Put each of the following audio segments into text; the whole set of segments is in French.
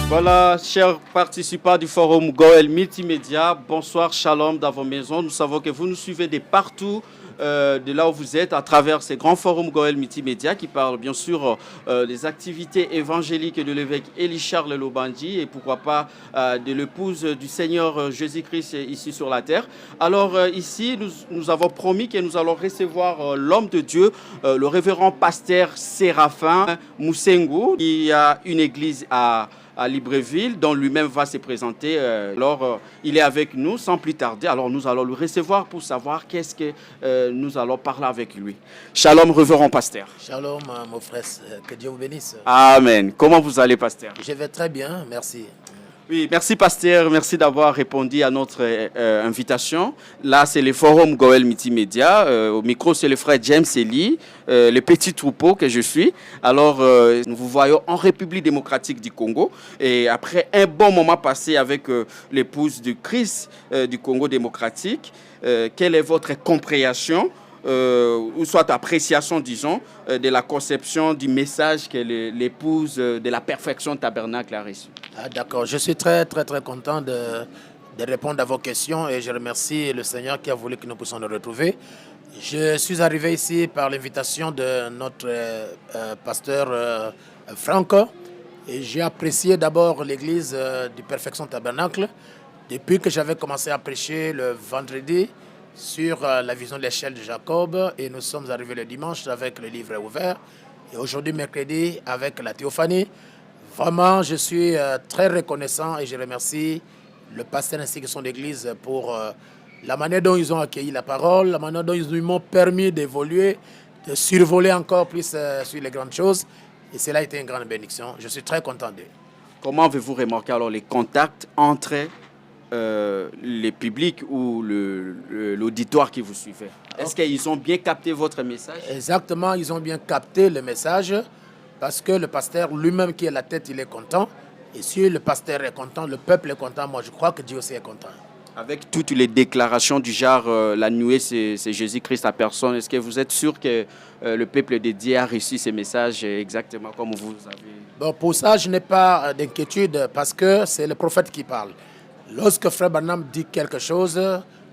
Voilà, chers participants du forum Goël Multimédia, bonsoir, shalom dans vos maisons. Nous savons que vous nous suivez de partout, de là où vous êtes, à travers ces grands forums Goël Multimédia qui parlent bien sûr des activités évangéliques de l'évêque Élie-Charles Lobandji et pourquoi pas de l'épouse du Seigneur Jésus-Christ ici sur la terre. Alors ici, nous avons promis que nous allons recevoir l'homme de Dieu, le révérend pasteur Séraphin Moussengo, qui a une église à Libreville, dont lui-même va se présenter. Il est avec nous sans plus tarder. Alors, nous allons le recevoir pour savoir qu'est-ce que nous allons parler avec lui. Shalom, révérend pasteur. Shalom, mon frère. Que Dieu vous bénisse. Amen. Comment vous allez, pasteur? Je vais très bien, merci. Oui, merci pasteur, merci d'avoir répondu à notre invitation. Là, c'est le forum Goël Multimédia. Au micro, c'est le frère James Eli, le petit troupeau que je suis. Alors, nous vous voyons en République démocratique du Congo. Et après un bon moment passé avec l'épouse du Christ du Congo démocratique, quelle est votre compréhension ou soit appréciation, disons, de la conception du message que l'épouse de la perfection tabernacle a reçu? D'accord, je suis très content de répondre à vos questions et je remercie le Seigneur qui a voulu que nous puissions nous retrouver. Je suis arrivé ici par l'invitation de notre pasteur Franco et j'ai apprécié d'abord l'église du Perfection Tabernacle depuis que j'avais commencé à prêcher le vendredi sur la vision de l'échelle de Jacob et nous sommes arrivés le dimanche avec le livre ouvert et aujourd'hui mercredi avec la théophanie. Vraiment, je suis très reconnaissant et je remercie le pasteur ainsi que son église pour la manière dont ils ont accueilli la parole, la manière dont ils m'ont permis d'évoluer, de survoler encore plus sur les grandes choses. Et cela a été une grande bénédiction. Je suis très content d'eux. Comment avez-vous remarqué alors les contacts entre les publics ou l'auditoire qui vous suivait? Est-ce qu'ils ont bien capté votre message? Exactement, ils ont bien capté le message parce que le pasteur lui-même qui est la tête, il est content. Et si le pasteur est content, le peuple est content, moi je crois que Dieu aussi est content. Avec toutes les déclarations du genre la nuée, c'est Jésus-Christ à personne, est-ce que vous êtes sûr que le peuple de Dieu a reçu ces messages exactement comme vous avez... Bon, pour ça, je n'ai pas d'inquiétude parce que c'est le prophète qui parle. Lorsque Frère Branham dit quelque chose,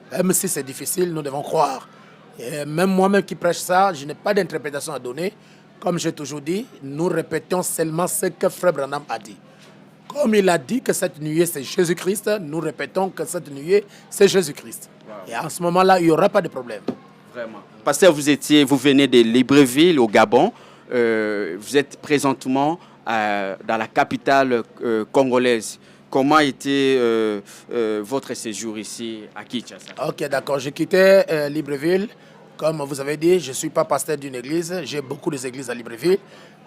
même si c'est difficile, nous devons croire. Et même moi-même qui prêche ça, je n'ai pas d'interprétation à donner. Comme j'ai toujours dit, nous répétons seulement ce que Frère Branham a dit. Comme il a dit que cette nuée c'est Jésus-Christ, nous répétons que cette nuée c'est Jésus-Christ. Wow. Et en ce moment-là, il n'y aura pas de problème. Vraiment. Pasteur, vous venez de Libreville au Gabon. Vous êtes présentement dans la capitale congolaise. Comment était votre séjour ici à Kinshasa? Ok, d'accord. J'ai quitté Libreville. Comme vous avez dit, je ne suis pas pasteur d'une église. J'ai beaucoup d'églises à Libreville.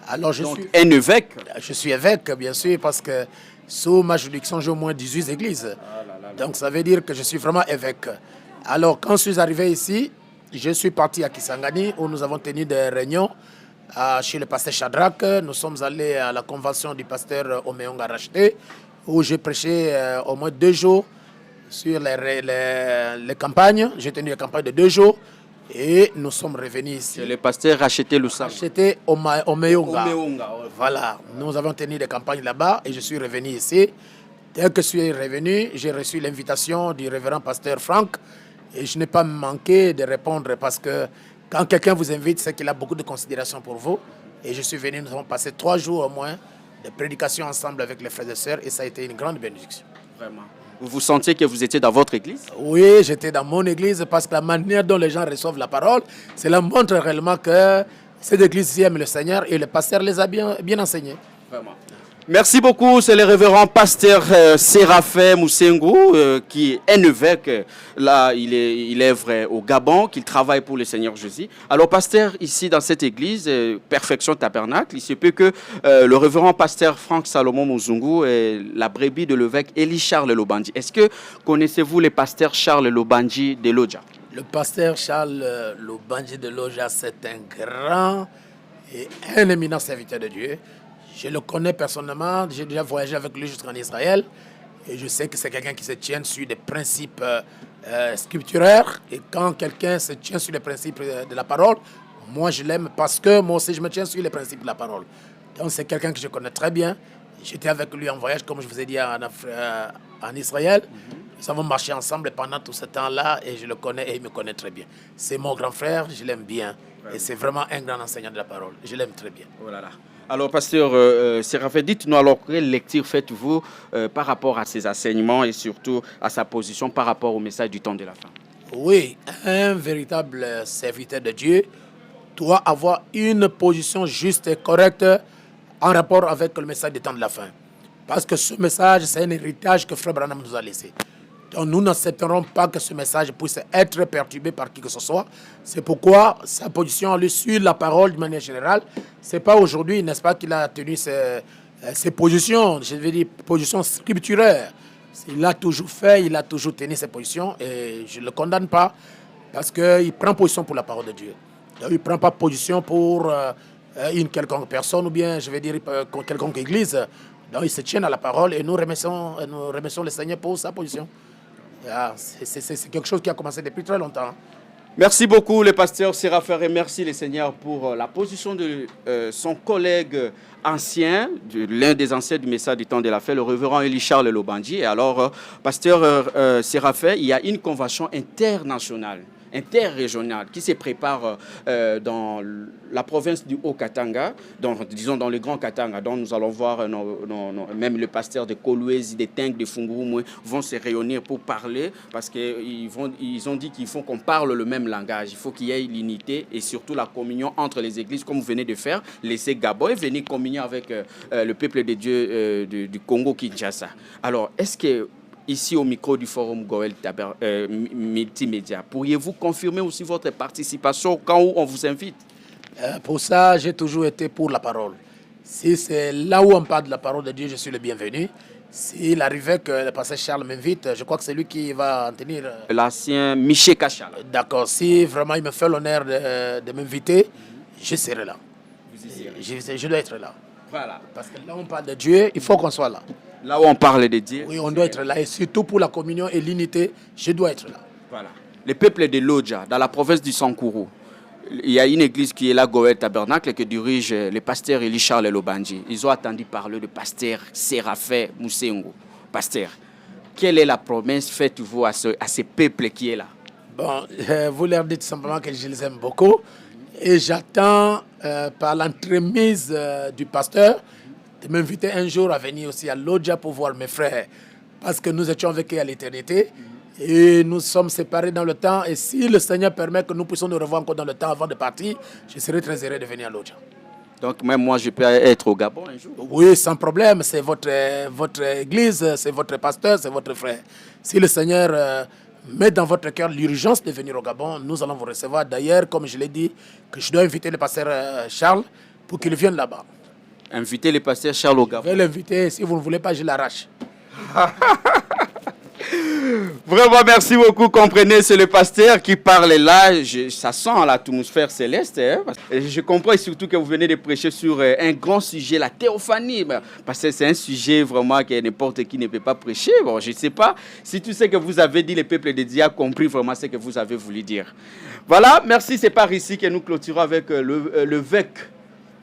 Alors, Donc, un évêque? Je suis évêque, bien sûr, parce que sous ma juridiction, j'ai au moins 18 églises. Donc, ça veut dire que je suis vraiment évêque. Alors, quand je suis arrivé ici, je suis parti à Kisangani, où nous avons tenu des réunions chez le pasteur Shadrach. Nous sommes allés à la convention du pasteur Omeonga Racheté, où j'ai prêché au moins 2 jours sur les campagnes. J'ai tenu une campagne de 2 jours. Et nous sommes revenus ici. Le pasteur Racheté Lusam. Racheté Omeonga. Voilà, nous avons tenu des campagnes là-bas et je suis revenu ici. Dès que je suis revenu, j'ai reçu l'invitation du révérend pasteur Franck et je n'ai pas manqué de répondre parce que quand quelqu'un vous invite, c'est qu'il a beaucoup de considération pour vous. Et je suis venu, nous avons passé 3 jours au moins de prédication ensemble avec les frères et sœurs et ça a été une grande bénédiction. Vraiment. Vous vous sentiez que vous étiez dans votre église? Oui, j'étais dans mon église parce que la manière dont les gens reçoivent la parole, cela montre réellement que cette église aime le Seigneur et le pasteur les a bien enseignés. Vraiment. Merci beaucoup. C'est le révérend pasteur Séraphin Moussengo qui est un évêque. Là, il œuvre au Gabon, qu'il travaille pour le Seigneur Jésus. Alors, pasteur, ici dans cette église, Perfection Tabernacle, il se peut que le révérend pasteur Franck Salomon Mouzungu est la brebis de l'évêque Élie-Charles Lobandji. Est-ce que connaissez-vous le pasteur Charles Lobandji de Lodja? Le pasteur Charles Lobandji de Lodja, c'est un grand et un éminent serviteur de Dieu. Je le connais personnellement, j'ai déjà voyagé avec lui jusqu'en Israël et je sais que c'est quelqu'un qui se tient sur des principes scripturaires et quand quelqu'un se tient sur les principes de la parole, moi je l'aime parce que moi aussi je me tiens sur les principes de la parole. Donc c'est quelqu'un que je connais très bien, J'étais avec lui en voyage, comme je vous ai dit, en Israël. Nous avons marché ensemble pendant tout ce temps-là et je le connais et il me connaît très bien. C'est mon grand frère, je l'aime bien. Et c'est vraiment un grand enseignant de la parole. Je l'aime très bien. Oh là là. Alors, pasteur Séraphin, dites-nous alors quelle lecture faites-vous par rapport à ses enseignements et surtout à sa position par rapport au message du temps de la fin? Oui, un véritable serviteur de Dieu doit avoir une position juste et correcte en rapport avec le message du temps de la fin. Parce que ce message, c'est un héritage que Frère Branham nous a laissé. Donc nous n'accepterons pas que ce message puisse être perturbé par qui que ce soit. C'est pourquoi sa position lui sur la parole de manière générale, c'est pas aujourd'hui, n'est-ce pas, qu'il a tenu ses positions, je veux dire positions scripturaires. Il l'a toujours fait, il a toujours tenu ses positions et je ne le condamne pas parce qu'il prend position pour la parole de Dieu. Donc, il ne prend pas position pour une quelconque personne ou bien, je veux dire, quelconque église. Donc il se tient à la parole et nous remercions le Seigneur pour sa position. C'est quelque chose qui a commencé depuis très longtemps. Merci beaucoup, le pasteur Séraphin, et merci le Seigneur pour la position de son collègue ancien, l'un des anciens du message du temps de la fin, le révérend Élie Charles Lobandji. Et alors, pasteur Séraphin, il y a une convention internationale, interrégionale, qui se prépare dans la province du Haut-Katanga, disons dans le Grand Katanga, dont nous allons voir même le pasteur de Kolwezi, de Tengue, de Funguru vont se réunir pour parler, parce qu'ils ont dit qu'il faut qu'on parle le même langage, il faut qu'il y ait l'unité et surtout la communion entre les églises, comme vous venez de faire, laisser Gabon et venir communier avec le peuple de Dieu du Congo-Kinshasa. Alors, est-ce que ici au micro du Forum Goël Multimédia, pourriez-vous confirmer aussi votre participation au cas où on vous invite? Pour ça, j'ai toujours été pour la parole. Si c'est là où on parle de la parole de Dieu, je suis le bienvenu. S'il arrivait que le pasteur Charles m'invite, je crois que c'est lui qui va en tenir. L'ancien Miché Kachal. D'accord. Si vraiment il me fait l'honneur de m'inviter, je serai là. Vous y serez. Je dois être là. Voilà. Parce que là où on parle de Dieu, il faut qu'on soit là. Là où on parle de Dieu. Oui, on doit être là. Et surtout pour la communion et l'unité, je dois être là. Voilà. Le peuple de Lodja, dans la province du Sankuru, il y a une église qui est là, Goël Tabernacle, que dirige le pasteur Élie Charles Lobandji. Ils ont entendu parler du pasteur Séraphin Moussengo. Pasteur, quelle est la promesse faite-vous à ce peuple qui est là? Bon, vous leur dites simplement que je les aime beaucoup. Et j'attends, par l'entremise du pasteur, de m'inviter un jour à venir aussi à Lodja pour voir mes frères. Parce que nous étions avec eux à l'éternité. Et nous sommes séparés dans le temps. Et si le Seigneur permet que nous puissions nous revoir encore dans le temps avant de partir, je serai très heureux de venir à Lodja. Donc même moi, je peux être au Gabon un jour? Oui, sans problème. C'est votre église, c'est votre pasteur, c'est votre frère. Si le Seigneur met dans votre cœur l'urgence de venir au Gabon, nous allons vous recevoir. D'ailleurs, comme je l'ai dit, que je dois inviter le pasteur Charles pour qu'il vienne là-bas. Inviter le pasteur Charles au Gabon? Je vais l'inviter. Si vous ne voulez pas, je l'arrache. Vraiment, merci beaucoup. Comprenez, c'est le pasteur qui parle là. Ça sent l'atmosphère céleste. Hein? Je comprends surtout que vous venez de prêcher sur un grand sujet, la théophanie. Parce que c'est un sujet vraiment que n'importe qui ne peut pas prêcher. Bon, je ne sais pas si tout ce que vous avez dit, le peuple de Dieu a compris vraiment ce que vous avez voulu dire. Voilà, merci. C'est par ici que nous clôturons avec le VEC,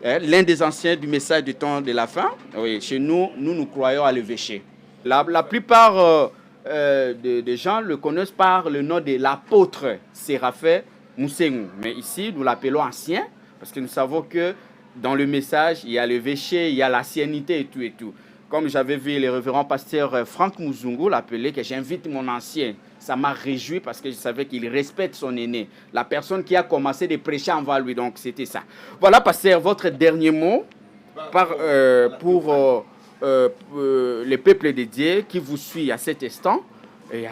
l'un des anciens du message du temps de la fin. Oui, chez nous, nous croyons à l'évêché. La plupart des gens le connaissent par le nom de l'apôtre Séraphin Moussengo. Mais ici, nous l'appelons ancien parce que nous savons que dans le message, il y a l'évêché, il y a l'ancienneté et tout et tout. Comme j'avais vu le révérend pasteur Franck Mouzungu l'appeler, que j'invite mon ancien. Ça m'a réjoui parce que je savais qu'il respecte son aîné, la personne qui a commencé de prêcher envers lui. Donc, c'était ça. Voilà, pasteur, votre dernier mot pour le peuple de Dieu qui vous suit à cet instant, et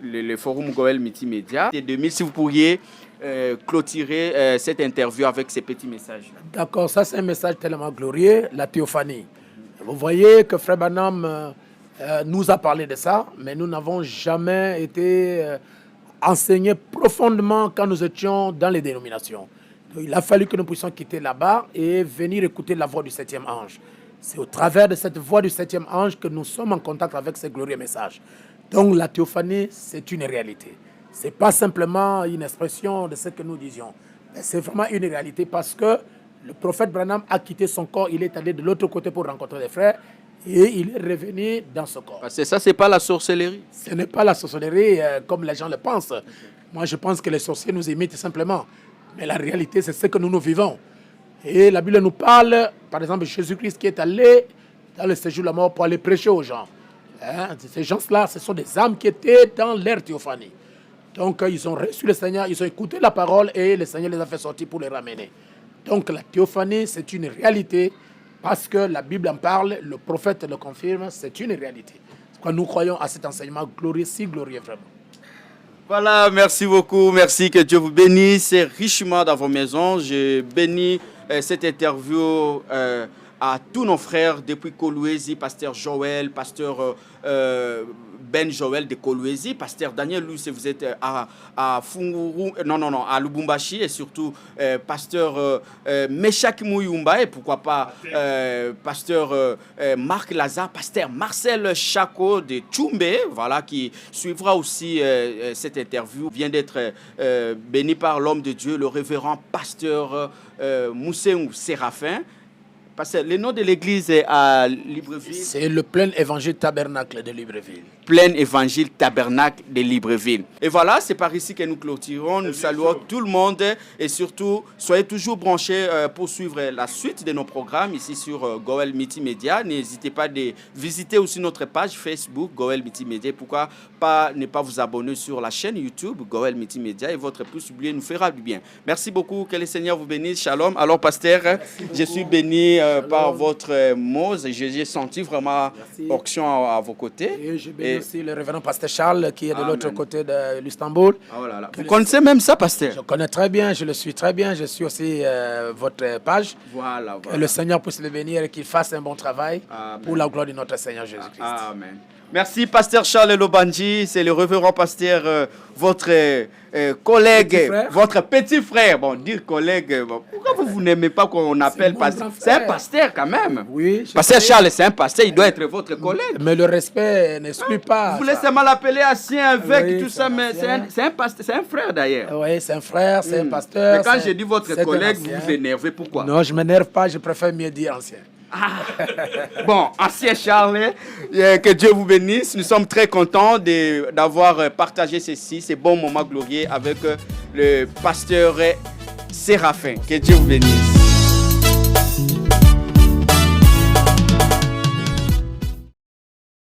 le Forum Goël Multimédia. Et 2000, si vous pourriez clôturer cette interview avec ces petits messages. D'accord, ça c'est un message tellement glorieux, la théophanie. Vous voyez que Frère Branham nous a parlé de ça, mais nous n'avons jamais été enseignés profondément quand nous étions dans les dénominations. Donc, il a fallu que nous puissions quitter là-bas et venir écouter la voix du septième ange. C'est au travers de cette voix du septième ange que nous sommes en contact avec ce glorieux message. Donc la théophanie, c'est une réalité. Ce n'est pas simplement une expression de ce que nous disions. C'est vraiment une réalité parce que le prophète Branham a quitté son corps, il est allé de l'autre côté pour rencontrer les frères. et il est revenu dans ce corps. Parce que ça, c'est pas la sorcellerie. Ce n'est pas la sorcellerie comme les gens le pensent. Moi, je pense que les sorciers nous imitent simplement. Mais la réalité, c'est ce que nous vivons. Et la Bible nous parle, par exemple, Jésus-Christ qui est allé dans le séjour de la mort pour aller prêcher aux gens. Hein? Ces gens-là, ce sont des âmes qui étaient dans leur théophanie. Donc, ils ont reçu le Seigneur, ils ont écouté la parole et le Seigneur les a fait sortir pour les ramener. Donc, la théophanie, c'est une réalité parce que la Bible en parle, le prophète le confirme, c'est une réalité. Quand nous croyons à cet enseignement glorieux, si glorieux vraiment. Voilà, merci beaucoup, merci, que Dieu vous bénisse richement dans vos maisons. Je bénis cette interview à tous nos frères depuis Kolwezi, pasteur Joël, pasteur Ben Joël de Kolwezi, pasteur Daniel Luce, vous êtes à Funguru, non, à Lubumbashi, et surtout pasteur Meshak Mouyumba, et pourquoi pas pasteur Marc Lazare, pasteur Marcel Chako de Tchumbe, voilà, qui suivra aussi cette interview, vient d'être béni par l'homme de Dieu, le révérend pasteur Mousseou Séraphin. Parce que le nom de l'église est à Libreville. C'est le plein évangile tabernacle de Libreville. Plein évangile tabernacle de Libreville. Et voilà, c'est par ici que nous clôturons. Nous saluons tout le monde et surtout, soyez toujours branchés pour suivre la suite de nos programmes ici sur Goël Multimédia. N'hésitez pas de visiter aussi notre page Facebook Goël Multimédia. Pourquoi pas ne pas vous abonner sur la chaîne YouTube Goël Multimédia et votre pouce oublié nous fera du bien. Merci beaucoup. Que le Seigneur vous bénisse. Shalom. Alors, pasteur, je suis béni par votre mot. J'ai senti vraiment onction à vos côtés. Et je bénis aussi le révérend pasteur Charles qui est de l'autre côté de l'Istanbul. Oh là là. Vous connaissez même ça, pasteur? Je connais très bien, je le suis très bien. Je suis aussi votre page. Voilà. Que le Seigneur puisse le bénir et qu'il fasse un bon travail pour la gloire de notre Seigneur Jésus-Christ. Amen. Merci, pasteur Charles Lobanji. C'est le révérend pasteur, votre collègue, votre petit frère. Bon, dire collègue, pourquoi vous n'aimez pas qu'on appelle pasteur? C'est un pasteur quand même. Oui. Pasteur Charles, c'est un pasteur, il doit être votre collègue. Mais le respect n'exclut pas. Vous laissez mal appeler ancien, avec tout ça, mais c'est un pasteur, c'est un frère d'ailleurs. Oui, c'est un frère, c'est un pasteur. Mais quand je dis votre collègue, vous vous énervez, pourquoi? Non, je ne m'énerve pas, je préfère mieux dire ancien. Bon, ancien Charles, que Dieu vous bénisse. Nous sommes très contents d'avoir partagé ces bons moments glorieux avec le pasteur Séraphin. Que Dieu vous bénisse.